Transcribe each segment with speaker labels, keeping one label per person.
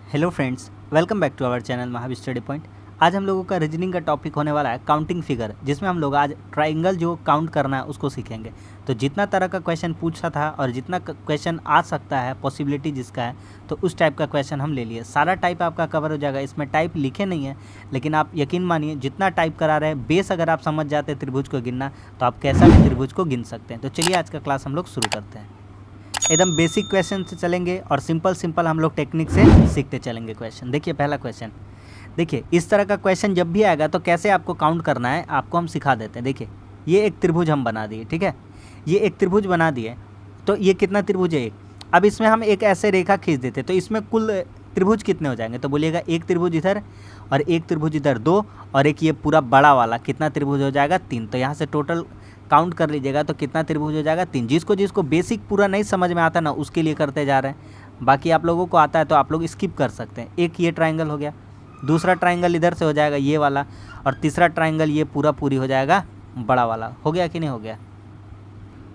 Speaker 1: Hello friends, welcome back to our channel Mahavir study point. आज हम लोगों का रीजनिंग का टॉपिक होने वाला है काउंटिंग फिगर, जिसमें हम लोग आज ट्राइंगल जो काउंट करना है उसको सीखेंगे। तो जितना तरह का क्वेश्चन पूछा था और जितना क्वेश्चन आ सकता है, पॉसिबिलिटी जिसका है, तो उस टाइप का क्वेश्चन हम ले लिए। सारा टाइप आपका कवर हो जाएगा। इसमें टाइप लिखे नहीं है, लेकिन आप यकीन मानिए जितना टाइप करा रहे हैं, बेस अगर आप समझ जाते हैं त्रिभुज को गिनना, तो आप कैसा भी त्रिभुज को गिन सकते हैं। तो चलिए आज का क्लास हम लोग शुरू करते हैं। एकदम बेसिक क्वेश्चन से चलेंगे और सिंपल हम लोग टेक्निक से सीखते चलेंगे क्वेश्चन। देखिए पहला क्वेश्चन, देखिए इस तरह का क्वेश्चन जब भी आएगा तो कैसे आपको काउंट करना है आपको हम सिखा देते हैं। देखिए ये एक त्रिभुज हम बना दिए, ठीक है, ये एक त्रिभुज बना दिए। तो ये कितना त्रिभुज है? एक। अब इसमें हम एक ऐसे रेखा खींच देते तो इसमें कुल त्रिभुज कितने हो जाएंगे? तो बोलिएगा एक त्रिभुज इधर और एक त्रिभुज इधर, दो, और एक ये पूरा बड़ा वाला कितना त्रिभुज हो जाएगा? तीन। तो यहाँ से टोटल काउंट कर लीजिएगा तो कितना त्रिभुज हो जाएगा? तीन। जिसको जिसको बेसिक पूरा नहीं समझ में आता ना, उसके लिए करते जा रहे हैं। बाकी आप लोगों को आता है तो आप लोग स्किप कर सकते हैं। एक ये ट्राइंगल हो गया, दूसरा ट्राइंगल इधर से हो जाएगा ये वाला, और तीसरा ट्राइंगल ये पूरी हो जाएगा बड़ा वाला। हो गया कि नहीं हो गया?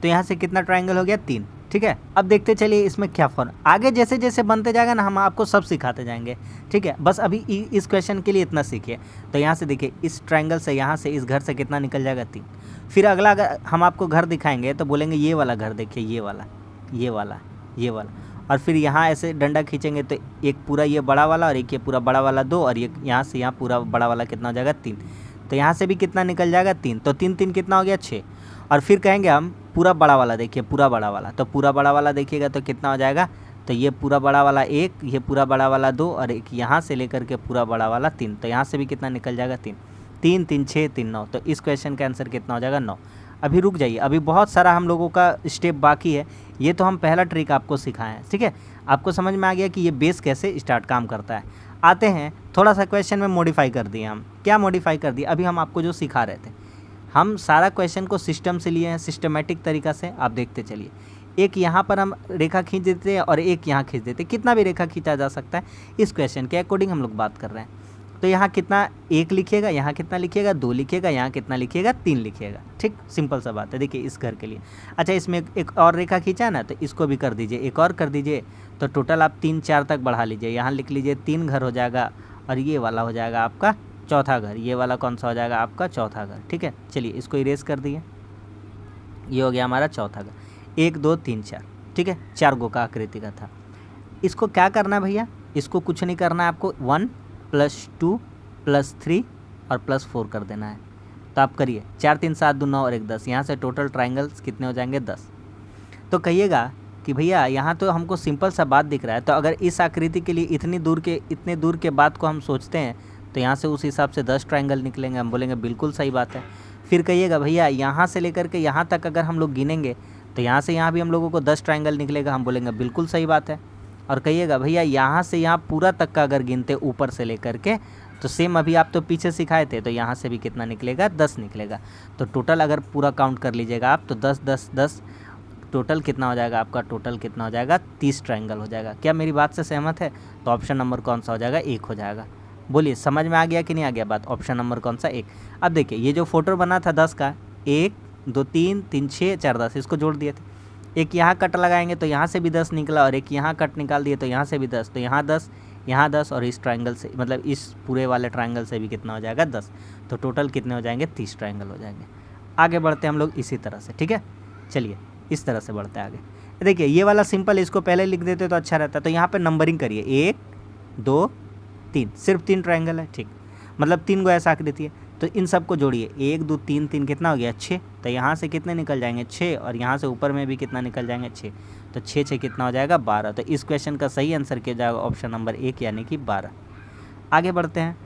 Speaker 1: तो यहाँ से कितना ट्राइंगल हो गया? तीन। ठीक है, अब देखते चलिए इसमें क्या फॉर्म। आगे जैसे जैसे बनते जाएगा ना, हम आपको सब सिखाते जाएंगे। ठीक है, बस अभी इस क्वेश्चन के लिए इतना सीखिए। तो यहाँ से देखिए इस ट्राइंगल से, यहाँ से इस घर से कितना निकल जाएगा? तीन। फिर अगला अगर हम आपको घर दिखाएंगे तो बोलेंगे ये वाला घर देखिए, ये वाला, ये वाला, ये वाला, और फिर यहाँ ऐसे डंडा खींचेंगे तो एक पूरा ये बड़ा वाला और एक ये पूरा बड़ा वाला, दो, और ये यहाँ से यहाँ पूरा बड़ा वाला कितना हो जाएगा? तीन। तो यहाँ से भी कितना निकल जाएगा? तीन। तो तीन तीन कितना हो गया? छः। और फिर कहेंगे हम पूरा बड़ा वाला देखिए, पूरा बड़ा वाला, तो पूरा बड़ा वाला देखिएगा तो कितना हो जाएगा? तो ये पूरा बड़ा वाला एक, ये पूरा बड़ा वाला दो, और एक यहाँ से लेकर के पूरा बड़ा वाला तीन। तो यहाँ से भी कितना निकल जाएगा? तीन। तीन तीन छः, तीन नौ। तो इस क्वेश्चन का आंसर कितना हो जाएगा? नौ। अभी रुक जाइए, अभी बहुत सारा हम लोगों का स्टेप बाकी है। ये तो हम पहला ट्रिक आपको सिखाएं हैं, ठीक है। आपको समझ में आ गया कि ये बेस कैसे स्टार्ट काम करता है। आते हैं थोड़ा सा क्वेश्चन में मॉडिफाई कर दिए हम। क्या मॉडिफाई कर दिया? अभी हम आपको जो सिखा रहे थे, हम सारा क्वेश्चन को सिस्टम से लिए हैं, सिस्टमेटिक तरीक़ा से। आप देखते चलिए, एक यहाँ पर हम रेखा खींच देते हैं और एक यहाँ खींच देते हैं। कितना भी रेखा खींचा जा सकता है, इस क्वेश्चन के अकॉर्डिंग हम लोग बात कर रहे हैं। तो यहाँ कितना? एक लिखिएगा, यहाँ कितना लिखिएगा? दो लिखिएगा, यहाँ कितना लिखिएगा? तीन लिखिएगा। ठीक, सिंपल सा बात है। देखिए इस घर के लिए, अच्छा इसमें एक और रेखा खींचा है ना, तो इसको भी कर दीजिए, एक और कर दीजिए। तो टोटल आप 3 4 तक बढ़ा लीजिए। यहाँ लिख लीजिए 3 घर हो जाएगा, और ये वाला हो जाएगा आपका चौथा घर। ये वाला कौन सा हो जाएगा? आपका चौथा घर। ठीक है, चलिए इसको इरेज कर दिए। ये हो गया हमारा चौथा घर। 1 2 3 4। ठीक है, 4 गो का आकृति का था। इसको क्या करना है भैया? इसको कुछ नहीं करना है आपको, 1 + 2 + 3 और +4 कर देना है। तो आप करिए, 4 3 7 2 9 और 1 10। यहाँ से टोटल ट्राइंगल्स कितने हो जाएंगे? 10। तो कहिएगा कि भैया यहाँ तो हमको सिंपल सा बात दिख रहा है, तो अगर इस आकृति के लिए इतने दूर के बात को हम सोचते हैं तो यहाँ से उस हिसाब से 10 ट्राइंगल निकलेंगे। हम बोलेंगे बिल्कुल सही बात है। फिर कहिएगा भैया यहाँ से लेकर के यहाँ तक अगर हम लोग गिनेंगे तो यहाँ से यहाँ भी हम लोगों को 10 ट्राइंगल निकलेगा। हम बोलेंगे बिल्कुल सही बात है। और कहिएगा भैया यहाँ से यहाँ पूरा तक का अगर गिनते ऊपर से लेकर के, तो सेम अभी आप तो पीछे सिखाए थे, तो यहाँ से भी कितना निकलेगा? 10 निकलेगा। तो टोटल अगर पूरा काउंट कर लीजिएगा आप तो 10 10 10, टोटल कितना हो जाएगा आपका? टोटल कितना हो जाएगा? 30 ट्राइंगल हो जाएगा। क्या मेरी बात से सहमत है? तो ऑप्शन नंबर कौन सा हो जाएगा? 1 हो जाएगा। बोलिए समझ में आ गया कि नहीं आ गया बात? ऑप्शन नंबर कौन सा? 1। अब देखिए ये जो फोटो बना था 10 का, 1 2 3 3 6 4 10, इसको जोड़ दिए थे। एक यहाँ कट लगाएंगे तो यहाँ से भी 10 निकला, और एक यहाँ कट निकाल दिए तो यहाँ से भी 10, तो यहाँ 10, यहाँ 10, और इस ट्राइंगल से, मतलब इस पूरे वाले ट्राइंगल से भी कितना हो जाएगा? 10। तो टोटल कितने हो जाएंगे? 30 ट्राइंगल हो जाएंगे। आगे बढ़ते हैं हम लोग इसी तरह से, ठीक है। चलिए इस तरह से बढ़ते हैं आगे। देखिए ये वाला सिंपल, इसको पहले लिख देते तो अच्छा रहता। तो यहाँ पर नंबरिंग करिए, 1 2 3, सिर्फ 3 ट्राइंगल है, ठीक, मतलब 3 गो ऐसा आकृति है। तो इन सबको जोड़िए, 1 2 3 3 कितना हो गया? 6। तो यहाँ से कितने निकल जाएंगे? 6, और यहाँ से ऊपर में भी कितना निकल जाएंगे? 6। तो 6 6 कितना हो जाएगा? 12। तो इस क्वेश्चन का सही आंसर किया जाएगा ऑप्शन नंबर 1 यानी कि 12। आगे बढ़ते हैं।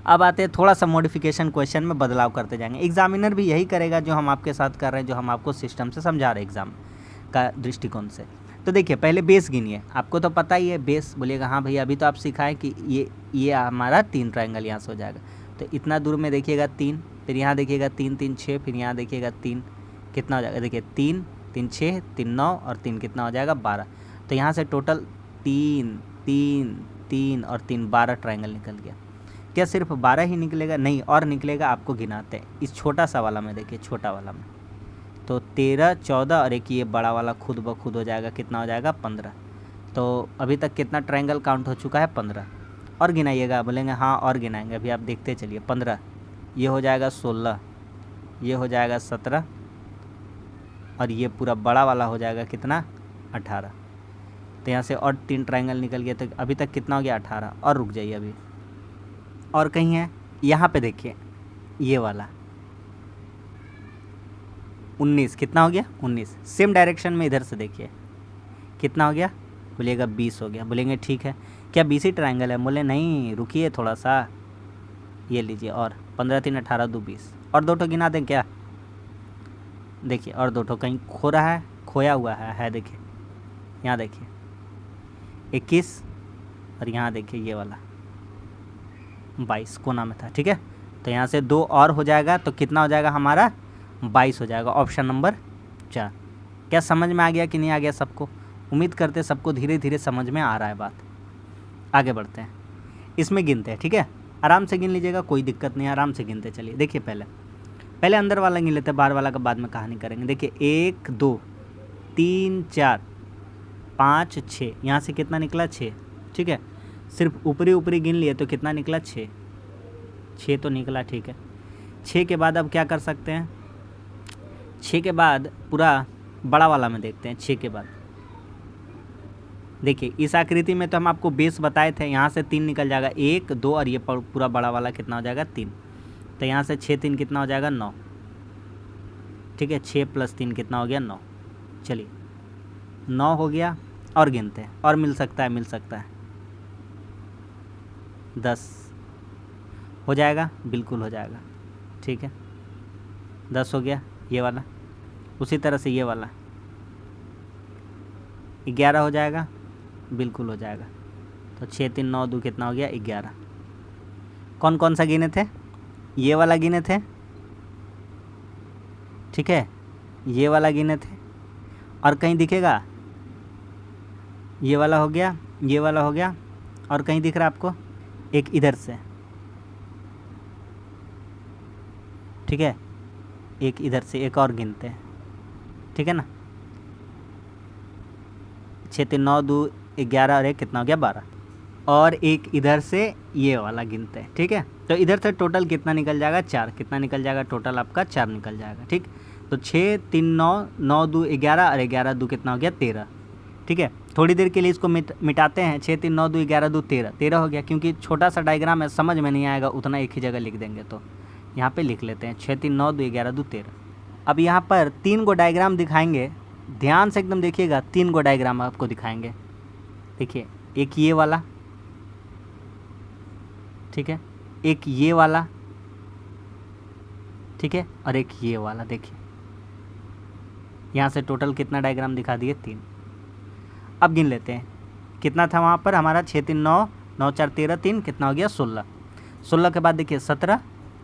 Speaker 1: अब आते हैं थोड़ा सा मॉडिफिकेशन, क्वेश्चन में बदलाव करते जाएंगे। एग्जामिनर भी यही करेगा जो हम आपके साथ कर रहे हैं, जो हम आपको सिस्टम से समझा रहे हैं एग्जाम का दृष्टिकोण से। तो देखिए पहले बेस गिनिए, आपको तो पता ही है बेस। बोलिएगा हाँ भैया अभी तो आप सिखाएं कि ये हमारा 3 ट्राइंगल यहाँ से हो जाएगा। तो इतना दूर में देखिएगा 3, फिर यहाँ देखिएगा 3 3 6, फिर यहाँ देखिएगा 3, कितना हो जाएगा? देखिए 3 3 6 3 9 और 3 कितना हो जाएगा? 12। तो यहाँ से टोटल 3 3 3 और 3 12 ट्राइंगल निकल गया। क्या सिर्फ 12 ही निकलेगा? नहीं, और निकलेगा। आपको गिनाते हैं इस छोटा सा वाला में, देखिए छोटा वाला में तो 13 14, और एक ये बड़ा वाला खुद ब खुद हो जाएगा, कितना हो जाएगा? 15। तो अभी तक कितना ट्रायंगल काउंट हो चुका है? 15। और गिनाइएगा, बोलेंगे हाँ और गिनाएंगे, अभी आप देखते चलिए। 15, ये हो जाएगा 16, ये हो जाएगा 17, और ये पूरा बड़ा वाला हो जाएगा कितना? 18। तो यहाँ से और 3 ट्रायंगल निकल गया, तो अभी तक कितना हो गया? 18। और रुक जाइए अभी, और कहीं है, यहाँ पे देखिए ये वाला 19, कितना हो गया? 19। सेम डायरेक्शन में इधर से देखिए कितना हो गया? बोलिएगा 20 हो गया। बोलेंगे ठीक है, क्या 20 ही ट्रायंगल है? बोले नहीं, रुकिए थोड़ा सा, ये लीजिए, और 15 3 18 2 20, और 2 ठो गिना दें क्या? देखिए, और 2 ठो कहीं खो रहा है, खोया हुआ है देखिए, यहाँ देखिए 21, और यहाँ देखिए ये वाला 22 कोना में था। ठीक है, तो यहाँ से 2 और हो जाएगा, तो कितना हो जाएगा हमारा? 22 हो जाएगा, ऑप्शन नंबर 4। क्या समझ में आ गया कि नहीं आ गया सबको? उम्मीद करते सबको धीरे धीरे समझ में आ रहा है बात। आगे बढ़ते हैं, इसमें गिनते हैं। ठीक है, आराम से गिन लीजिएगा, कोई दिक्कत नहीं है, आराम से गिनते चलिए। देखिए पहले अंदर वाला गिन लेते हैं, बाहर वाला का बाद में कहानी करेंगे। देखिए 1 2 3 4 5 6, यहाँ से कितना निकला? 6। ठीक है, सिर्फ ऊपरी गिन लिए तो कितना निकला? 6 तो निकला। ठीक है, 6 के बाद अब क्या कर सकते हैं? 6 के बाद पूरा बड़ा वाला में देखते हैं। 6 के बाद देखिए इस आकृति में तो हम आपको बेस बताए थे, यहाँ से 3 निकल जाएगा, 1 2, और ये पूरा बड़ा वाला कितना हो जाएगा? 3। तो यहाँ से 6 3 कितना हो जाएगा? 9। ठीक है, 6 + 3 कितना हो गया? 9। चलिए 9 हो गया, और गिनते हैं, और मिल सकता है 10 हो जाएगा, बिल्कुल हो जाएगा। ठीक है, 10 हो गया ये वाला, उसी तरह से ये वाला 11 हो जाएगा, बिल्कुल हो जाएगा। तो 6 3 9 2 कितना हो गया? 11। कौन कौन सा गिने थे? ये वाला गिने थे, ठीक है, ये वाला गिने थे, और कहीं दिखेगा? ये वाला हो गया, ये वाला हो गया, और कहीं दिख रहा है आपको? एक इधर से, ठीक है, एक इधर से, एक और गिनते हैं। ठीक है ना, 6 3 9 2 11, और एक कितना हो गया? 12, और एक इधर से ये वाला गिनते हैं। ठीक है, तो इधर से टोटल कितना निकल जाएगा? 4। कितना निकल जाएगा? टोटल आपका 4 निकल जाएगा। ठीक, तो 6 3 9 9 2 11, और 11 2 कितना हो गया? 13। ठीक है, थोड़ी देर के लिए इसको मिटाते हैं। 6 3 9 2 11 2 13, 13 हो गया। क्योंकि छोटा सा डायग्राम है, समझ में नहीं आएगा उतना, एक ही जगह लिख देंगे, तो यहाँ पे लिख लेते हैं 6 3 9 2 11 2 13। अब यहाँ पर 3 गो डायग्राम दिखाएंगे, ध्यान से एकदम देखिएगा। 3 गो डायग्राम आपको दिखाएंगे। देखिए एक ये वाला, ठीक है, एक ये वाला, ठीक है, और एक ये वाला। देखिए यहाँ से टोटल कितना डायग्राम दिखा दिए? 3। अब गिन लेते हैं कितना था वहाँ पर हमारा? 6 3 9 9 4 13, 3 कितना हो गया? 16। 16 के बाद देखिए 17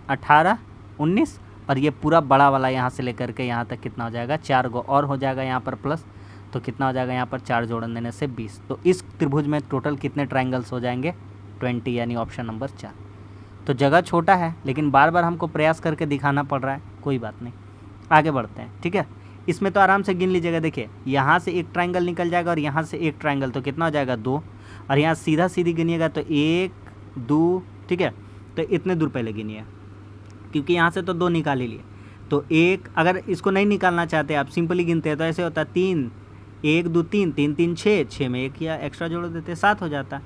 Speaker 1: 18 19, और ये पूरा बड़ा वाला यहाँ से लेकर के यहाँ तक कितना हो जाएगा? 4 गो और हो जाएगा यहाँ पर प्लस, तो कितना हो जाएगा यहाँ पर? 4 जोड़न देने से 20। तो इस त्रिभुज में टोटल कितने ट्रायंगल्स हो जाएंगे? 20, यानी ऑप्शन नंबर 4। तो जगह छोटा है, लेकिन बार बार हमको प्रयास करके दिखाना पड़ रहा है, कोई बात नहीं, आगे बढ़ते हैं। ठीक है, इसमें तो आराम से गिन लीजिएगा। देखिए यहाँ से एक ट्रायंगल निकल जाएगा, और यहाँ से एक ट्रायंगल, तो कितना हो जाएगा? 2, और यहाँ सीधा सीधी गिनिएगा तो 1 2, ठीक है, तो इतने दूर पहले गिनिए, क्योंकि यहाँ से तो 2 निकाल ही लिए। तो एक, अगर इसको नहीं निकालना चाहते आप, सिंपली गिनते हैं, तो ऐसे होता 3 1 2 3 3 3 6, 6 में एक या एक्स्ट्रा जोड़ देते, 7 हो जाता।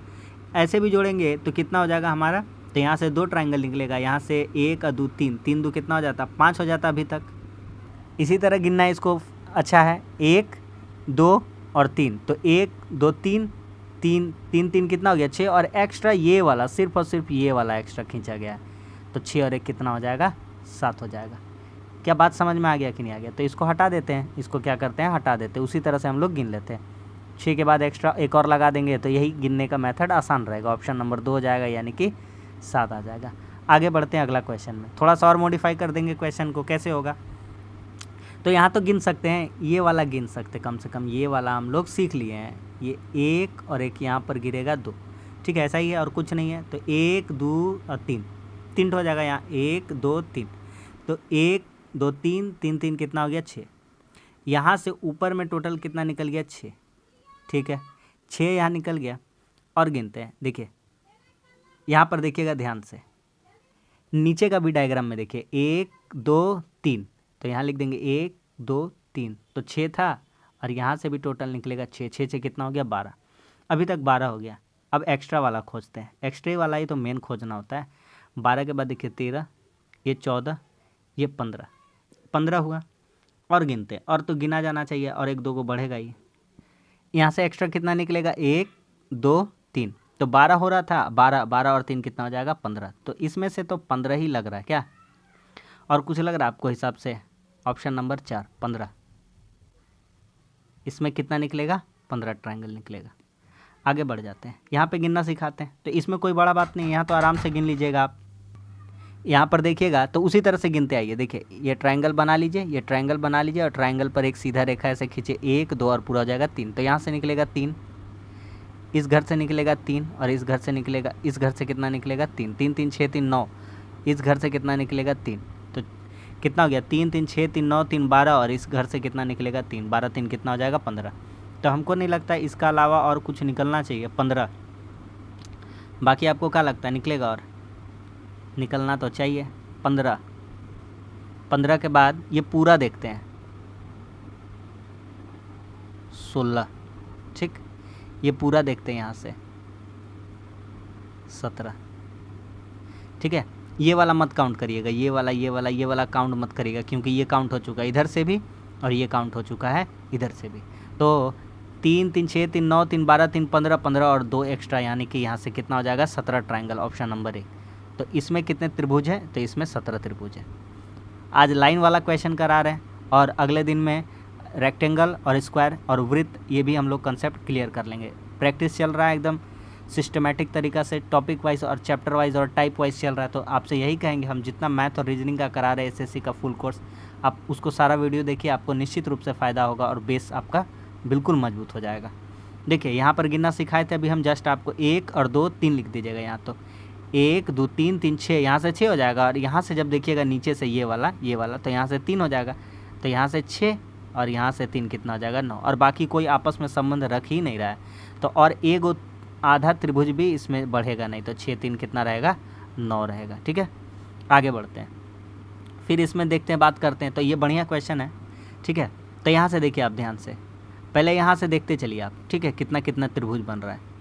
Speaker 1: ऐसे भी जोड़ेंगे तो कितना हो जाएगा हमारा? तो यहाँ से 2 ट्रायंगल निकलेगा, यहाँ से 1 2 3 3 2 कितना हो जाता? 5 हो जाता अभी तक। इसी तरह गिनना है इसको, अच्छा है, 1 2 और 3, तो 1 2 3 3 3 3 कितना हो गया? 6, और एक्स्ट्रा ये वाला, सिर्फ और सिर्फ ये वाला एक्स्ट्रा खींचा गया है, तो 6 और 1 कितना हो जाएगा? 7 हो जाएगा। क्या बात समझ में आ गया कि नहीं आ गया? तो इसको हटा देते हैं, इसको क्या करते हैं? हटा देते हैं। उसी तरह से हम लोग गिन लेते हैं। 6 के बाद एक्स्ट्रा एक और लगा देंगे, तो यही गिनने का मेथड आसान रहेगा। ऑप्शन नंबर 2 हो जाएगा, यानी कि 7 आ जाएगा। आगे बढ़ते हैं अगला क्वेश्चन में, थोड़ा सा और मॉडिफाई कर देंगे क्वेश्चन को। कैसे होगा? तो यहाँ तो गिन सकते हैं, ये वाला गिन सकते, कम से कम ये वाला हम लोग सीख लिए हैं। ये 1 और एक यहाँ पर गिरेगा 2, ठीक है, ऐसा ही है, और कुछ नहीं है। तो 1 2 और 3 हो जाएगा यहाँ, 1 2 3, तो 1 2 3 3 3 कितना हो गया? 6। यहाँ से ऊपर में टोटल कितना निकल गया? 6, ठीक है। 6 यहाँ निकल गया। और गिनते हैं, देखिए यहाँ पर देखिएगा ध्यान से, नीचे का भी डायग्राम में देखिए 1 2 3, तो यहाँ लिख देंगे 1 2 3, तो 6 था और यहाँ से भी टोटल निकलेगा 6, 6 से कितना हो गया 12। अभी तक 12 हो गया। अब एक्स्ट्रा वाला खोजते हैं, एक्स्ट्रा वाला ही तो मेन खोजना होता है। 12 के बाद देखिए 13, ये 14, ये 15, 15 हुआ। और गिनते हैं, और तो गिना जाना चाहिए और 1 2 को बढ़ेगा ही। यहाँ से एक्स्ट्रा कितना निकलेगा 1 2 3, तो 12 हो रहा था, 12 12 और 3 कितना हो जाएगा 15। तो इसमें से तो 15 ही लग रहा है क्या, और कुछ लग रहा है आपको हिसाब से? ऑप्शन नंबर 4 15, इसमें कितना निकलेगा 15 ट्रायंगल निकलेगा। आगे बढ़ जाते हैं, यहाँ पे गिनना सिखाते हैं, तो इसमें कोई बड़ा बात नहीं है, यहाँ तो आराम से गिन लीजिएगा आप। यहाँ पर देखिएगा तो उसी तरह से गिनते आइए। देखिए ये ट्रायंगल बना लीजिए, ये ट्रायंगल बना लीजिए और ट्रायंगल पर एक सीधा रेखा ऐसे खींचे, 1 2 और पूरा हो जाएगा 3। तो यहाँ से निकलेगा 3, इस घर से निकलेगा 3 और इस घर से निकलेगा, इस घर से कितना निकलेगा 3, 3 3 6 3 9, इस घर से कितना निकलेगा 3, तो कितना हो गया 3 3 6 3 9 3 12, और इस घर से कितना निकलेगा 3, 12 3 कितना हो जाएगा 15। तो हमको नहीं लगता इसका अलावा और कुछ निकलना चाहिए 15। बाकी आपको क्या लगता है निकलेगा? और निकलना तो चाहिए 15। 15 के बाद ये पूरा देखते हैं 16, ठीक, ये पूरा देखते हैं यहाँ से 17, ठीक है। ये वाला मत काउंट करिएगा, ये वाला काउंट मत करिएगा, क्योंकि ये काउंट हो चुका है इधर से भी और ये काउंट हो चुका है इधर से भी। तो 3 3 6 3 9 3 12 3 15, 15 और 2 एक्स्ट्रा, यानी कि यहाँ से कितना हो जाएगा 17 ट्रायंगल, ऑप्शन नंबर 1। तो इसमें कितने त्रिभुज हैं? तो इसमें 17 त्रिभुज है। आज लाइन वाला क्वेश्चन करा रहे हैं और अगले दिन में रेक्टेंगल और स्क्वायर और वृत्त, ये भी हम लोग कंसेप्ट क्लियर कर लेंगे। प्रैक्टिस चल रहा है एकदम सिस्टमेटिक तरीक़ा से, टॉपिक वाइज और चैप्टर वाइज और टाइप वाइज चल रहा है। तो आपसे यही कहेंगे, हम जितना मैथ और रीजनिंग का करा रहे हैं एसएससी का फुल कोर्स, आप उसको सारा वीडियो देखिए, आपको निश्चित रूप से फ़ायदा होगा और बेस आपका बिल्कुल मजबूत हो जाएगा। देखिए यहाँ पर गिनना सिखाए थे अभी हम, जस्ट आपको 1 और 2 3 लिख दीजिएगा यहाँ। तो 1 2 3 3 6, यहाँ से 6 हो जाएगा, और यहाँ से जब देखिएगा नीचे से ये वाला तो यहाँ से 3 हो जाएगा, तो यहाँ से 6 और यहाँ से 3 कितना हो जाएगा 9, और बाकी कोई आपस में संबंध रख ही नहीं रहा है। तो और एक आधा त्रिभुज भी इसमें बढ़ेगा नहीं, तो 6 3 कितना रहेगा 9 रहेगा, ठीक है। आगे बढ़ते हैं, फिर इसमें देखते हैं, बात करते हैं। तो ये बढ़िया क्वेश्चन है, ठीक है। तो यहाँ से देखिए आप ध्यान से, पहले यहाँ से देखते चलिए आप, ठीक है, कितना कितना त्रिभुज बन रहा है।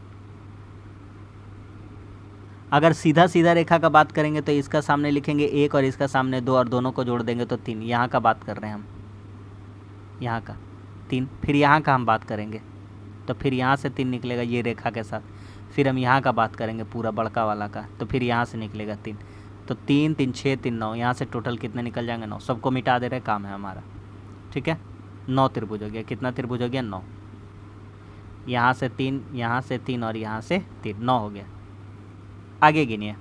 Speaker 1: अगर सीधा सीधा रेखा का बात करेंगे तो इसका सामने लिखेंगे 1 और इसका सामने 2 और दोनों को जोड़ देंगे तो 3। यहाँ का बात कर रहे हैं हम, यहाँ का 3। फिर यहाँ का हम बात करेंगे तो फिर यहाँ से 3 निकलेगा ये रेखा के साथ। फिर हम यहाँ का बात करेंगे पूरा बड़का वाला का, तो फिर यहाँ से निकलेगा 3। तो 3 3 6 3 9, यहाँ से टोटल कितने निकल जाएंगे 9। सबको मिटा दे रहे, काम है हमारा, ठीक है। 9 त्रिभुज हो गया। कितना त्रिभुज हो गया 9। यहाँ से 3, यहाँ से 3 और यहाँ से 3, 9 हो गया। आगे गिनिए,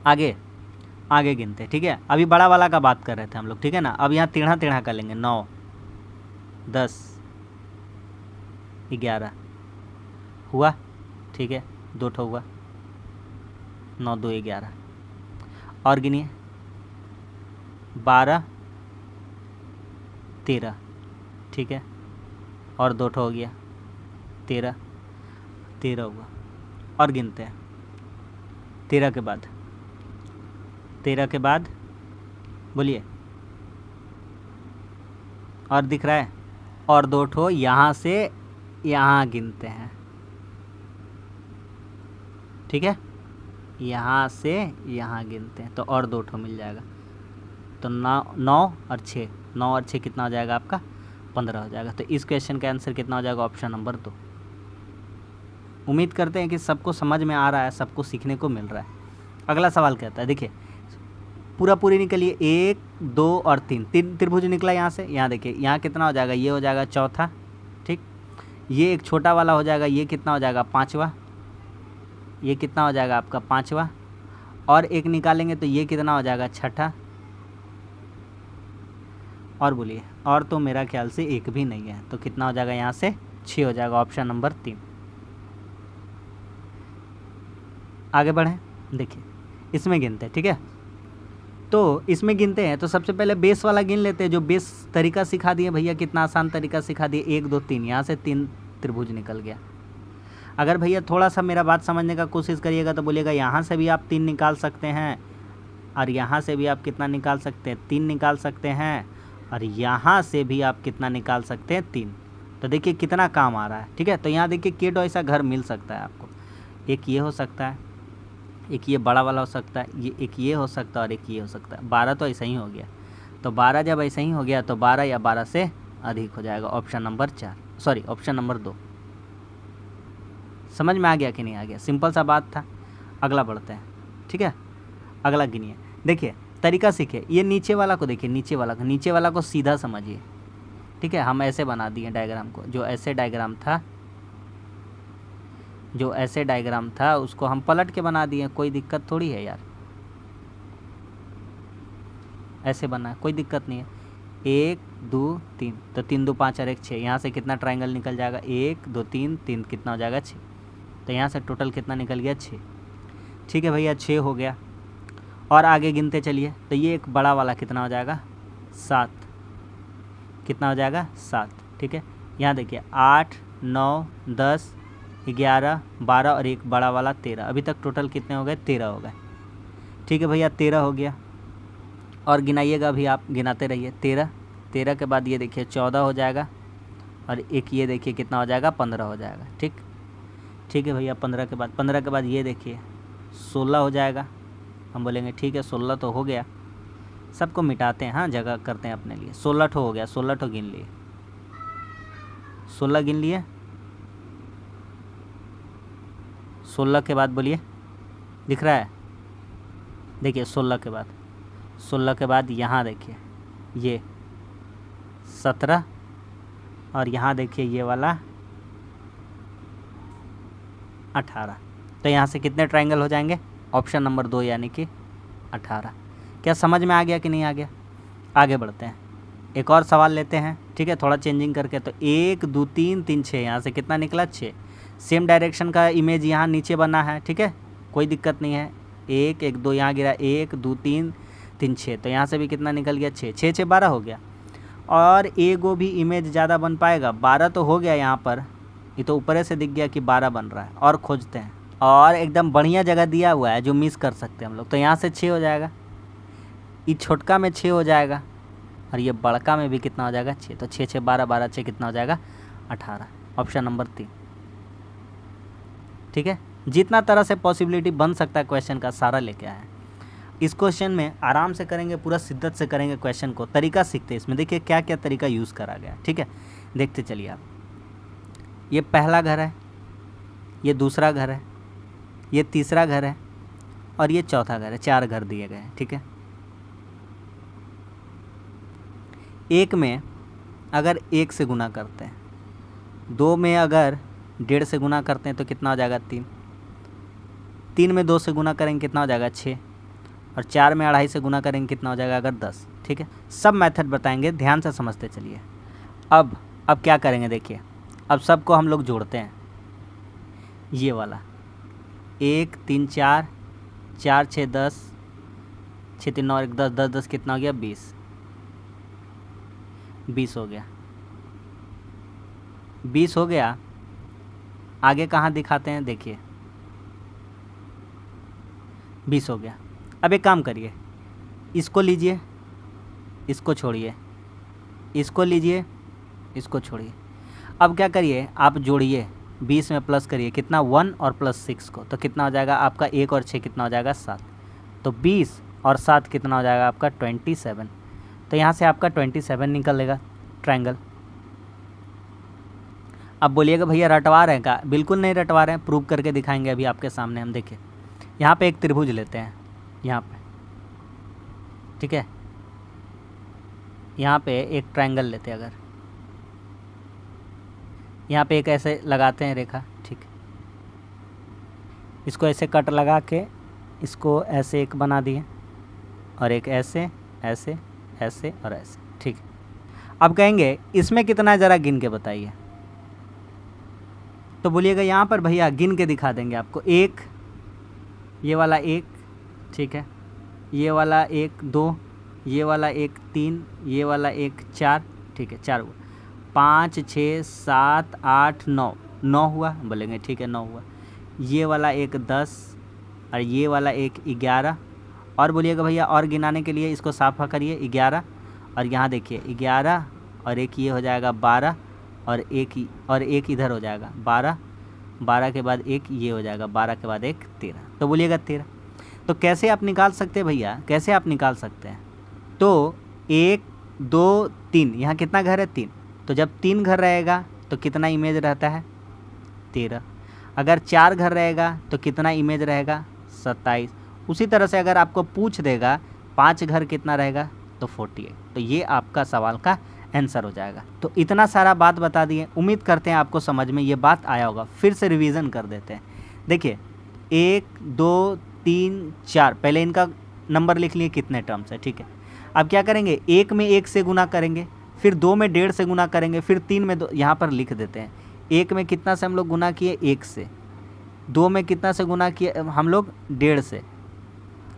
Speaker 1: आगे गिनते, ठीक है। अभी बड़ा वाला का बात कर रहे थे हम लोग, ठीक है ना। अब यहाँ टेढ़ा टेढ़ा कर लेंगे, 9 10 11 हुआ, ठीक है, 2 ठो हुआ, 9 2 11। और गिनिए 12 13, ठीक है, और 2 ठो हो गया, 13 13 हुआ। और गिनते हैं 13 के बाद बोलिए, और दिख रहा है, और 2 ठो यहाँ से यहाँ गिनते हैं, ठीक है, यहाँ से यहाँ गिनते हैं तो और 2 ठो मिल जाएगा। तो 9 और 6, 9 और 6 कितना हो जाएगा आपका 15 हो जाएगा। तो इस क्वेश्चन का आंसर कितना हो जाएगा, ऑप्शन नंबर 2। उम्मीद करते हैं कि सबको समझ में आ रहा है, सबको सीखने को मिल रहा है। अगला सवाल कहता है, देखिए पूरी निकलिए, 1 2 और 3 त्रिभुज निकला यहाँ से। यहाँ देखिए, यहाँ कितना हो जाएगा, ये हो जाएगा चौथा, ठीक। ये एक छोटा वाला हो जाएगा, ये कितना हो जाएगा 5वां, ये कितना हो जाएगा आपका 5वां। और एक निकालेंगे तो ये कितना हो जाएगा 6ठा। और बोलिए, और तो मेरा ख्याल से एक भी नहीं है, तो कितना हो जाएगा यहाँ से 6 हो जाएगा, ऑप्शन नंबर 3। आगे बढ़ें, देखिए इसमें गिनते हैं, ठीक है। तो इसमें गिनते हैं तो सबसे पहले बेस वाला गिन लेते हैं, जो बेस तरीका सिखा दिए भैया, कितना आसान तरीका सिखा दिए। 1 2 3, यहाँ से 3 त्रिभुज निकल गया। अगर भैया थोड़ा सा मेरा बात समझने का कोशिश करिएगा तो बोलिएगा यहाँ से भी आप 3 निकाल सकते हैं और यहाँ से भी आप कितना निकाल सकते हैं, 3 निकाल सकते हैं, और यहाँ से भी आप कितना निकाल सकते हैं, 3। तो देखिए कितना काम आ रहा है, ठीक है। तो यहाँ देखिए केट ऐसा घर मिल सकता है आपको, एक ये हो सकता है, एक ये बड़ा वाला हो सकता है, ये एक ये हो सकता है और एक ये हो सकता है। 12 तो ऐसा ही हो गया। तो 12 जब ऐसा ही हो गया तो 12 या 12 से अधिक हो जाएगा। Option number 4, sorry option number 2। समझ में आ गया कि नहीं आ गया? सिंपल सा बात था। अगला बढ़ते हैं, ठीक है। अगला गिनिए, देखिए तरीका सीखिए। ये नीचे वाला को देखिए, नीचे वाला को सीधा समझिए, ठीक है। हम ऐसे बना दिए डायग्राम को, जो ऐसे डायग्राम था उसको हम पलट के बना दिए, कोई दिक्कत थोड़ी है यार। ऐसे बना है, कोई दिक्कत नहीं है। 1 2 3, तो 3 2 5 और 1 6। यहाँ से कितना ट्रायंगल निकल जाएगा? 1 2 3 3, कितना हो जाएगा? 6। तो यहाँ से टोटल कितना निकल गया? 6। ठीक है भैया, 6 हो गया। और आगे गिनते चलिए। तो ये एक बड़ा वाला कितना हो जाएगा? 7। कितना हो जाएगा? 7, ठीक है। यहाँ देखिए 8 9 10 11 12 और एक बड़ा वाला 13। अभी तक टोटल कितने हो गए? 13 हो गए, ठीक है भैया। 13 हो गया। और गिनाइएगा अभी, आप गिनाते रहिए। 13 के बाद ये देखिए 14 हो जाएगा, और एक ये देखिए कितना हो जाएगा? 15 हो जाएगा, ठीक है भैया। 15 के बाद ये देखिए 16 हो जाएगा। हम बोलेंगे ठीक है 16 तो हो गया, सबको मिटाते हैं, हाँ जगह करते हैं अपने लिए। 16 हो गया, 16 गिन लिए, 16 गिन लिए। 16 के बाद बोलिए, दिख रहा है? देखिए 16 के बाद यहाँ देखिए ये 17, और यहाँ देखिए ये वाला 18। तो यहाँ से कितने ट्रायंगल हो जाएंगे? ऑप्शन नंबर 2 यानी कि 18। क्या समझ में आ गया कि नहीं आ गया? आगे बढ़ते हैं, एक और सवाल लेते हैं, ठीक है, थोड़ा चेंजिंग करके। तो 1 2 3 3 6, यहाँ से कितना निकला? 6। सेम डायरेक्शन का इमेज यहाँ नीचे बना है, ठीक है, कोई दिक्कत नहीं है। 1 1 2 यहाँ गिरा, 1 2 3 3 6। तो यहाँ से भी कितना निकल गया? 6 6 6 12 हो गया। और एगो भी इमेज ज़्यादा बन पाएगा? 12 तो हो गया यहाँ पर, ये तो ऊपर से दिख गया कि 12 बन रहा है। और खोजते हैं, और एकदम बढ़िया जगह दिया हुआ है जो मिस कर सकते हैं हम लोग। तो यहाँ से 6 हो जाएगा, ये छोटका में 6 हो जाएगा, और ये बड़का में भी कितना हो जाएगा? 6। तो 6 6 12 12 6 कितना हो जाएगा? 18। ऑप्शन नंबर 3, ठीक है। जितना तरह से पॉसिबिलिटी बन सकता है क्वेश्चन का सारा लेके आए हैं। इस क्वेश्चन में आराम से करेंगे, पूरा शिद्दत से करेंगे क्वेश्चन को। तरीका सीखते हैं, इसमें देखिए क्या क्या तरीका यूज़ करा गया, ठीक है। देखते चलिए आप। ये पहला घर है, ये दूसरा घर है, ये तीसरा घर है, और ये चौथा घर है। 4 घर दिए गए हैं, ठीक है। एक में अगर 1 से गुना करते हैं, 2 में अगर 1.5 से गुना करते हैं तो कितना हो जाएगा? 3। 3 में 2 से गुना करेंगे कितना हो जाएगा? 6। और 4 में 2.5 से गुना करेंगे कितना हो जाएगा? अगर 10, ठीक है। सब मेथड बताएंगे, ध्यान से समझते चलिए। अब क्या करेंगे देखिए, अब सबको हम लोग जोड़ते हैं। ये वाला 1 3 4 4 6 10, 6 3 9 1 10 10 10 कितना हो गया? 20 हो गया। 20 हो गया। आगे कहाँ दिखाते हैं? देखिए 20 हो गया। अब एक काम करिए, इसको लीजिए, इसको छोड़िए, इसको लीजिए, इसको छोड़िए। अब क्या करिए, आप जोड़िए, 20 में प्लस करिए कितना? 1 और प्लस 6 को। तो कितना हो जाएगा आपका? 1 और 6 कितना हो जाएगा? 7। तो 20 और 7 कितना हो जाएगा आपका? 27। तो यहाँ से आपका 27 निकलेगा ट्रायंगल। अब बोलिएगा भैया रटवा रहे हैं क्या? बिल्कुल नहीं रटवा रहे हैं, प्रूव करके दिखाएंगे अभी आपके सामने हम। देखिए यहाँ पे एक त्रिभुज लेते हैं, यहाँ पे, ठीक है। यहाँ पे एक ट्रायंगल लेते हैं, अगर यहाँ पे एक ऐसे लगाते हैं रेखा, ठीक। इसको ऐसे कट लगा के इसको ऐसे एक बना दिए, और एक ऐसे ऐसे ऐसे और ऐसे, ठीक। अब कहेंगे इसमें कितना है, ज़रा गिन के बताइए। तो बोलिएगा यहाँ पर भैया गिन के दिखा देंगे आपको। 1, ये वाला 1, ठीक है, ये वाला 1 2, ये वाला 1 3, ये वाला 1 4, ठीक है, 4 हुआ। 5 6 7 8 9, 9 हुआ, बोलेंगे ठीक है 9 हुआ। ये वाला एक 10 और ये वाला एक 11, और बोलिएगा भैया और गिनाने के लिए इसको साफा करिए 11, और यहाँ देखिए 11 और एक ये हो जाएगा 12, और एक इधर हो जाएगा 12, 12 के बाद एक ये हो जाएगा 12 के बाद एक 13, तो बोलिएगा 13। तो कैसे आप निकाल सकते हैं भैया, कैसे आप निकाल सकते हैं? तो 1 2 3, यहाँ कितना घर है 3, तो जब 3 घर रहेगा तो कितना इमेज रहता है 13। अगर 4 घर रहेगा तो कितना इमेज रहेगा 27। उसी तरह से अगर आपको पूछ देगा 5 घर कितना रहेगा तो 48। तो ये आपका सवाल का आंसर हो जाएगा। तो इतना सारा बात बता दिए, उम्मीद करते हैं आपको समझ में ये बात आया होगा। फिर से रिवीजन कर देते हैं। देखिए 1 2 3 4, पहले इनका नंबर लिख लिए कितने टर्म्स है, ठीक है। अब क्या करेंगे, 1 में 1 से गुना करेंगे, फिर 2 में 1.5 से गुना करेंगे, फिर 3 में 2, यहाँ पर लिख देते हैं। 1 में कितना से हम लोग गुना किए 1 से, 2 में कितना से गुना किए हम लोग 1.5 से,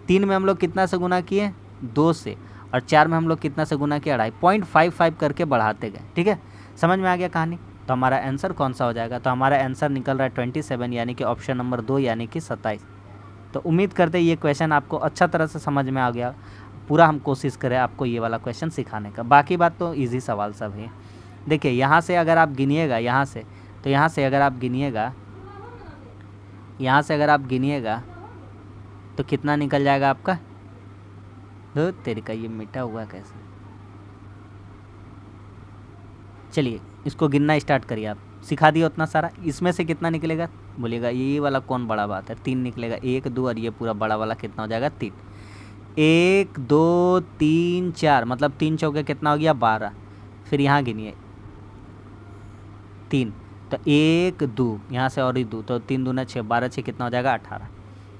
Speaker 1: 3 में हम लोग कितना से गुना किए 2 से, और 4 में हम लोग कितना से गुना किया 2.5, 0.55 करके बढ़ाते गए, ठीक है। समझ में आ गया कहानी? तो हमारा आंसर कौन सा हो जाएगा? तो हमारा आंसर निकल रहा है 27, यानी कि ऑप्शन नंबर 2 यानी कि 27। तो उम्मीद करते हैं ये क्वेश्चन आपको अच्छा तरह से समझ में आ गया। पूरा हम कोशिश करें आपको ये वाला क्वेश्चन सिखाने का। बाकी बात तो इजी सवाल सब है। देखिए यहाँ से अगर आप गिनिएगा, यहाँ से, तो यहाँ से अगर आप गिनिएगा, यहाँ से अगर आप गिनिएगा तो कितना निकल जाएगा आपका? तो तेरे का ये मिटा हुआ कैसे? चलिए इसको गिनना स्टार्ट करिए आप, सिखा दिया उतना सारा। इसमें से कितना निकलेगा बोलिएगा? ये वाला कौन बड़ा बात है, 3 निकलेगा, 1 2 और ये पूरा बड़ा वाला कितना हो जाएगा 3। 1 2 3 4, मतलब 3 चौके कितना हो गया 12। फिर यहाँ गिनिए 3, तो 1 2 यहाँ से और ही 2, तो 3 दूना 6, 12 6 कितना हो जाएगा 18।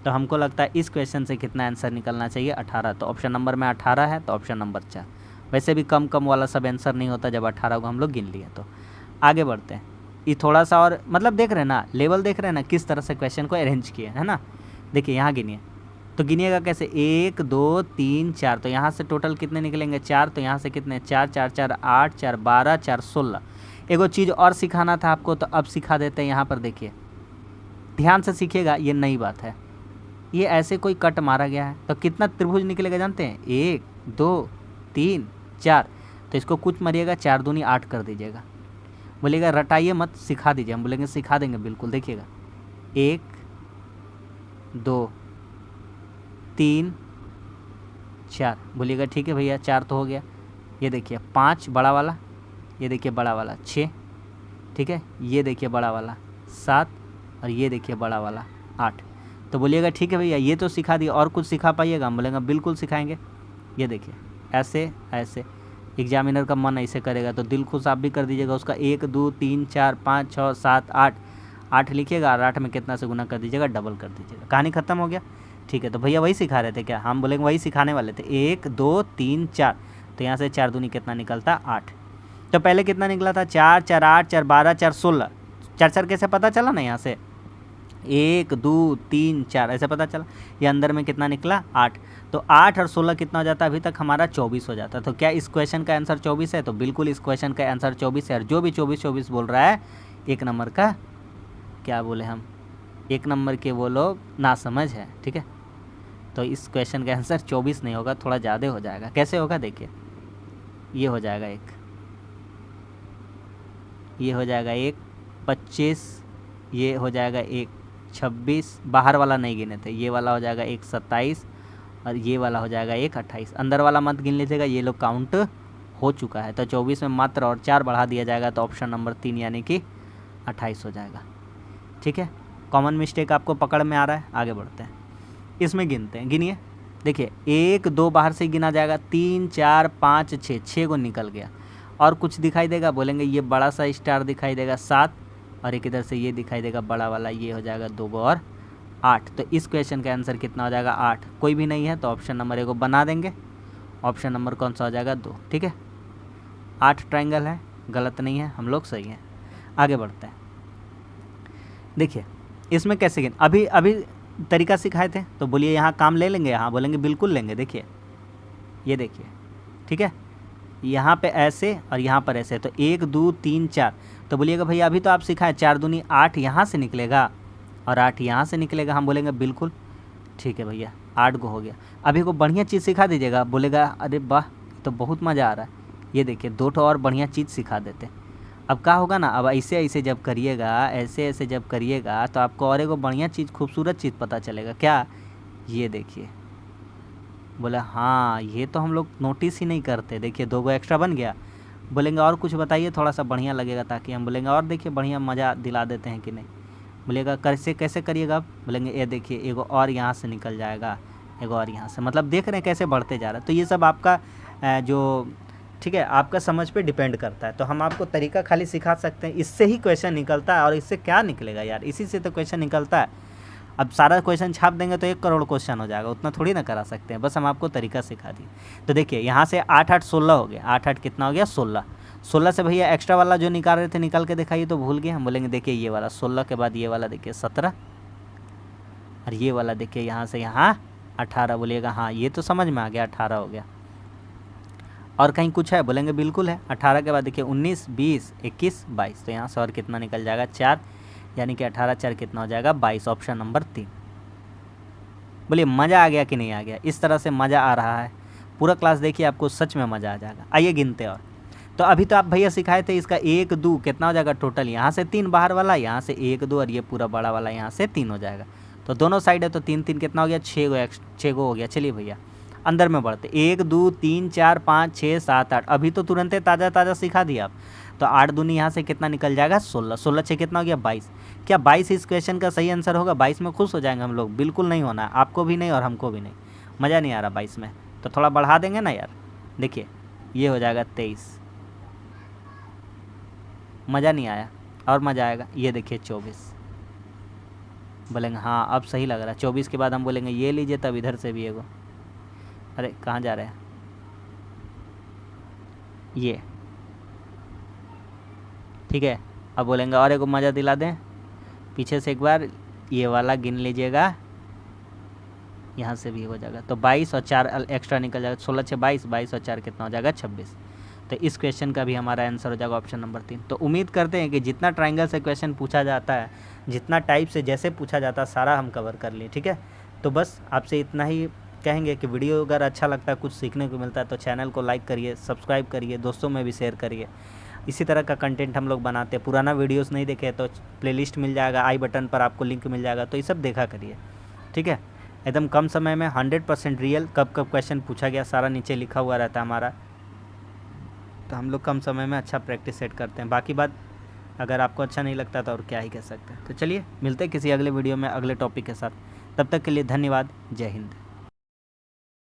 Speaker 1: तो हमको लगता है इस क्वेश्चन से कितना आंसर निकलना चाहिए 18। तो ऑप्शन नंबर में 18 है, तो ऑप्शन नंबर 4। वैसे भी कम कम वाला सब आंसर नहीं होता जब 18 को हम लोग गिन लिए। तो आगे बढ़ते हैं। ये थोड़ा सा और मतलब देख रहे हैं ना, लेवल देख रहे हैं ना किस तरह से क्वेश्चन को अरेंज किए है ना। देखिए यहाँ गिनिए, तो गिनिएगा कैसे 1 2 3 4, तो यहाँ से टोटल कितने निकलेंगे 4, तो यहाँ से कितने 4 4 4 8 4 12 4 16। एगो चीज़ और सिखाना था आपको, तो अब सिखा देते हैं। यहाँ पर देखिए ध्यान से सीखिएगा, ये नई बात है। ये ऐसे कोई कट मारा गया है तो कितना त्रिभुज निकलेगा जानते हैं? 1 2 3 4। तो इसको कुछ मारिएगा, 4 दूनी 8 कर दीजिएगा। बोलिएगा रटाइए मत, सिखा दीजिए। हम बोलेंगे सिखा देंगे बिल्कुल। देखिएगा 1 2 3 4, बोलिएगा ठीक है भैया 4 तो हो गया। ये देखिए 5 बड़ा वाला, ये देखिए बड़ा वाला 6, ठीक है। ये देखिए बड़ा वाला 7, और ये देखिए बड़ा वाला 8। तो बोलिएगा ठीक है भैया ये तो सिखा दिया, और कुछ सिखा पाइएगा? हम बोलेंगे बिल्कुल सिखाएंगे। ये देखिए ऐसे ऐसे, एग्जामिनर का मन ऐसे करेगा तो दिल खुश आप भी कर दीजिएगा उसका। 1 2 3 4 5 6 7 8, 8 लिखिएगा और 8 में कितना से गुना कर दीजिएगा, डबल कर दीजिएगा। कहानी खत्म हो गया, ठीक है। तो भैया वही सिखा रहे थे क्या? हम बोलेंगे वही सिखाने वाले थे। 1 2 3 4, तो यहाँ से 4 दूनी कितना निकलता 8। तो पहले कितना निकला था 4 4 8 4 12 4 16। 4 4 कैसे पता चला ना, यहाँ से 1 2 3 4 ऐसे पता चला। ये अंदर में कितना निकला 8। तो 8 और 16 कितना हो जाता है? अभी तक हमारा 24 हो जाता। तो क्या इस क्वेश्चन का आंसर 24 है? तो बिल्कुल इस क्वेश्चन का आंसर 24 है। और जो भी 24 24 बोल रहा है, 1 नंबर का क्या बोले हम, 1 नंबर के वो लोग ना समझ है, ठीक है। तो इस क्वेश्चन का आंसर 24 नहीं होगा, थोड़ा ज़्यादा हो जाएगा। कैसे होगा देखिए, ये हो जाएगा 1, ये हो जाएगा 1 25, ये हो जाएगा 1 26, बाहर वाला नहीं गिने थे, ये वाला हो जाएगा 1 27, और ये वाला हो जाएगा 1 28। अंदर वाला मत गिन लीजिएगा, ये लोग काउंट हो चुका है। तो 24 में मात्र और 4 बढ़ा दिया जाएगा, तो ऑप्शन नंबर 3 यानी कि 28 हो जाएगा, ठीक है। कॉमन मिस्टेक आपको पकड़ में आ रहा है। आगे बढ़ते हैं, इसमें गिनते हैं। गिनिए, देखिए 1 2 बाहर से गिना जाएगा, 3 4 5 6, 6 को निकल गया। और कुछ दिखाई देगा, बोलेंगे ये बड़ा सा स्टार दिखाई देगा 7, और एक इधर से ये दिखाई देगा बड़ा वाला, ये हो जाएगा 2 और 8। तो इस क्वेश्चन का आंसर कितना हो जाएगा 8। कोई भी नहीं है तो ऑप्शन नंबर 1 को बना देंगे। ऑप्शन नंबर कौन सा हो जाएगा 2, ठीक है। 8 ट्रायंगल है, गलत नहीं है, हम लोग सही हैं। आगे बढ़ते हैं। देखिए इसमें कैसे गिन, अभी तरीका सिखाए थे, तो बोलिए यहाँ काम ले लेंगे? हाँ बोलेंगे बिल्कुल लेंगे। देखिए ये देखिए, ठीक है। यहाँ पे ऐसे और यहाँ पर ऐसे, तो 1 2 3 4। तो बोलिएगा भैया अभी तो आप सिखाएं 4 दूनी 8 यहाँ से निकलेगा और 8 यहाँ से निकलेगा। हम बोलेंगे बिल्कुल ठीक है भैया, 8 गो हो गया। अभी को बढ़िया चीज़ सिखा दीजिएगा, बोलेगा अरे वाह तो बहुत मज़ा आ रहा है। ये देखिए 2 ठो और बढ़िया चीज़ सिखा देते। अब क्या होगा ना, अब ऐसे ऐसे जब करिएगा, ऐसे ऐसे जब करिएगा तो आपको और एक बढ़िया चीज़, खूबसूरत चीज़ पता चलेगा। क्या? ये देखिए, बोला हाँ ये तो हम लोग नोटिस ही नहीं करते। देखिए 2 गो एक्स्ट्रा बन गया। बोलेंगे और कुछ बताइए थोड़ा सा बढ़िया लगेगा, ताकि हम बोलेंगे और देखिए बढ़िया मज़ा दिला देते हैं कि नहीं। बोलेगा कैसे कैसे करिएगा आप? बोलेंगे ये देखिए एगो और यहाँ से निकल जाएगा, एगो और यहाँ से, मतलब देख रहे हैं कैसे बढ़ते जा रहा है। तो ये सब आपका जो ठीक है आपका समझ पे डिपेंड करता है। तो हम आपको तरीका खाली सिखा सकते हैं, इससे ही क्वेश्चन निकलता है। और इससे क्या निकलेगा यार, इसी से तो क्वेश्चन निकलता है। अब सारा क्वेश्चन छाप देंगे तो 1 करोड़ क्वेश्चन हो जाएगा, उतना थोड़ी ना करा सकते हैं। बस हम आपको तरीका सिखा दिए। तो देखिए यहाँ से 8 8 16 हो गया, 8 8 कितना हो गया 16। 16 से भैया एक्स्ट्रा वाला जो निकाल रहे थे निकाल के दिखाइए, तो भूल गए। हम बोलेंगे देखिए ये वाला 16 के बाद ये वाला देखिए 17, और ये वाला देखिए यहाँ से यहाँ 18। बोलिएगा हाँ ये तो समझ में आ गया, 18 हो गया। और कहीं कुछ है? बोलेंगे बिल्कुल है। 18 के बाद देखिए 19 20 21 22, तो यहाँ से और कितना निकल जाएगा 4, यानी कि 18 4 कितना हो जाएगा 22, ऑप्शन नंबर 3। बोलिए मज़ा आ गया कि नहीं आ गया? इस तरह से मज़ा आ रहा है, पूरा क्लास देखिए आपको सच में मज़ा आ जाएगा। आइए गिनते। और तो अभी तो आप भैया सिखाए थे इसका 1 2 कितना हो जाएगा टोटल, यहाँ से 3 बाहर वाला, यहाँ से 1 2 और ये पूरा बड़ा वाला यहाँ से 3 हो जाएगा। तो दोनों साइड है तो 3 3 कितना हो गया 6 गो हो गया। चलिए भैया अंदर में बढ़ते, 1 2 3 4 5 6 7 8। अभी तो तुरंत ताज़ा ताज़ा सिखा दिया आप। तो 8 दूनी यहाँ से कितना निकल जाएगा 16, 16 6 कितना हो गया 22। क्या 22 इस क्वेश्चन का सही आंसर होगा? 22 में खुश हो जाएंगे हम लोग? बिल्कुल नहीं होना है, आपको भी नहीं और हमको भी नहीं। मज़ा नहीं आ रहा 22 में, तो थोड़ा बढ़ा देंगे ना यार। देखिए ये हो जाएगा 23, मज़ा नहीं आया, और मज़ा आएगा। ये देखिए 24, बोलेंगे हाँ अब सही लग रहा है। 24 के बाद हम बोलेंगे ये लीजिए, तब इधर से भी एगो, अरे कहाँ जा रहे हैं ये, ठीक है। अब बोलेंगे और एक मज़ा दिला दें, पीछे से एक बार ये वाला गिन लीजिएगा, यहाँ से भी हो जाएगा। तो 22 और 4 एक्स्ट्रा निकल जाएगा, 16 6 22, 22 और 4 कितना हो जाएगा 26। तो इस क्वेश्चन का भी हमारा आंसर हो जाएगा ऑप्शन नंबर 3। तो उम्मीद करते हैं कि जितना ट्रायंगल से क्वेश्चन पूछा जाता है, जितना टाइप से जैसे पूछा जाता है, सारा हम कवर कर लिए, ठीक है। तो बस आपसे इतना ही कहेंगे कि वीडियो अगर अच्छा लगता है, कुछ सीखने को मिलता है, तो चैनल को लाइक करिए, सब्सक्राइब करिए, दोस्तों में भी शेयर करिए। इसी तरह का कंटेंट हम लोग बनाते हैं। पुराना वीडियोस नहीं देखे तो प्लेलिस्ट मिल जाएगा, आई बटन पर आपको लिंक मिल जाएगा, तो ये सब देखा करिए, ठीक है। एकदम कम समय में 100% रियल, कब कब क्वेश्चन पूछा गया सारा नीचे लिखा हुआ रहता है हमारा। तो हम लोग कम समय में अच्छा प्रैक्टिस सेट करते हैं। बाकी बात अगर आपको अच्छा नहीं लगता तो और क्या ही कह सकते हैं। तो चलिए मिलते हैं किसी अगले वीडियो में अगले टॉपिक के साथ। तब तक के लिए धन्यवाद। जय हिंद।